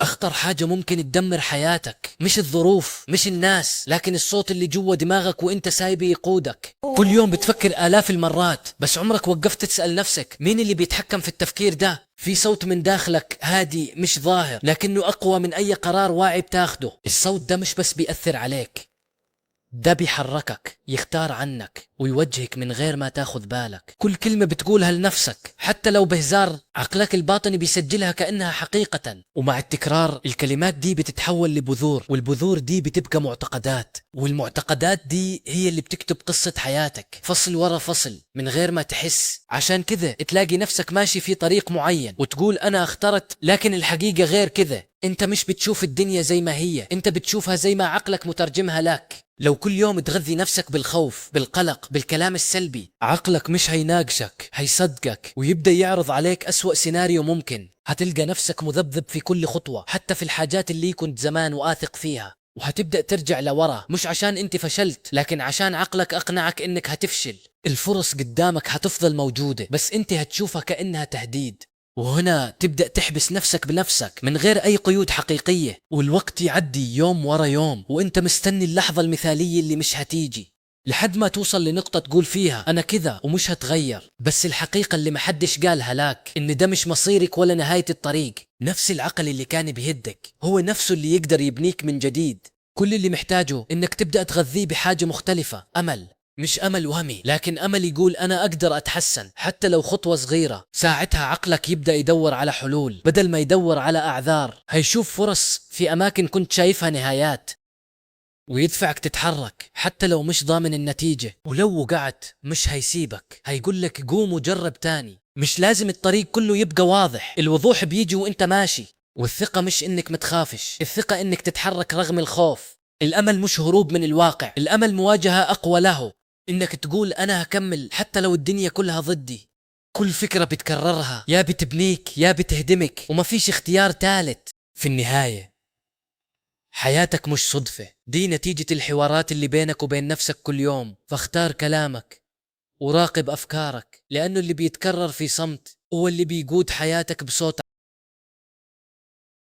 أخطر حاجة ممكن تدمر حياتك مش الظروف مش الناس، لكن الصوت اللي جوا دماغك وانت سايبه يقودك. كل يوم بتفكر آلاف المرات، بس عمرك وقفت تسأل نفسك مين اللي بيتحكم في التفكير ده؟ في صوت من داخلك هادي مش ظاهر، لكنه أقوى من أي قرار واعي بتاخده. الصوت ده مش بس بيأثر عليك، ده بيحركك، يختار عنك ويوجهك من غير ما تاخذ بالك. كل كلمة بتقولها لنفسك حتى لو بهزار، عقلك الباطني بيسجلها كأنها حقيقة، ومع التكرار الكلمات دي بتتحول لبذور، والبذور دي بتبقى معتقدات، والمعتقدات دي هي اللي بتكتب قصة حياتك فصل ورا فصل من غير ما تحس. عشان كذا تلاقي نفسك ماشي في طريق معين وتقول أنا اخترت، لكن الحقيقة غير كذا. انت مش بتشوف الدنيا زي ما هي، انت بتشوفها زي ما عقلك مترجمها لك. لو كل يوم تغذي نفسك بالخوف بالقلق بالكلام السلبي، عقلك مش هيناقشك، هيصدقك ويبدأ يعرض عليك أسوأ سيناريو ممكن. هتلقى نفسك مذبذب في كل خطوة، حتى في الحاجات اللي كنت زمان واثق فيها، وهتبدأ ترجع لورا، مش عشان انت فشلت، لكن عشان عقلك أقنعك انك هتفشل. الفرص قدامك هتفضل موجودة، بس انت هتشوفها كأنها تهديد. وهنا تبدأ تحبس نفسك بنفسك من غير أي قيود حقيقية، والوقت يعدي يوم ورا يوم وانت مستني اللحظة المثالية اللي مش هتيجي، لحد ما توصل لنقطة تقول فيها أنا كذا ومش هتغير. بس الحقيقة اللي محدش قالها لك إن ده مش مصيرك ولا نهاية الطريق. نفس العقل اللي كان بيهدك هو نفسه اللي يقدر يبنيك من جديد. كل اللي محتاجه إنك تبدأ تغذيه بحاجة مختلفة، أمل. مش أمل وهمي، لكن أمل يقول أنا أقدر أتحسن حتى لو خطوة صغيرة. ساعتها عقلك يبدأ يدور على حلول بدل ما يدور على أعذار، هيشوف فرص في أماكن كنت شايفها نهايات، ويدفعك تتحرك حتى لو مش ضامن النتيجة. ولو وقعت مش هيسيبك، هيقولك قوم وجرب تاني. مش لازم الطريق كله يبقى واضح، الوضوح بيجي وانت ماشي. والثقة مش انك متخافش، الثقة انك تتحرك رغم الخوف. الأمل مش هروب من الواقع، الأمل مواجهة أقوى له، انك تقول انا هكمل حتى لو الدنيا كلها ضدي. كل فكرة بتكررها يا بتبنيك يا بتهدمك، وما فيش اختيار ثالث. في النهاية حياتك مش صدفة، دي نتيجة الحوارات اللي بينك وبين نفسك كل يوم. فاختار كلامك وراقب أفكارك، لأنه اللي بيتكرر في صمت هو اللي بيقود حياتك بصوت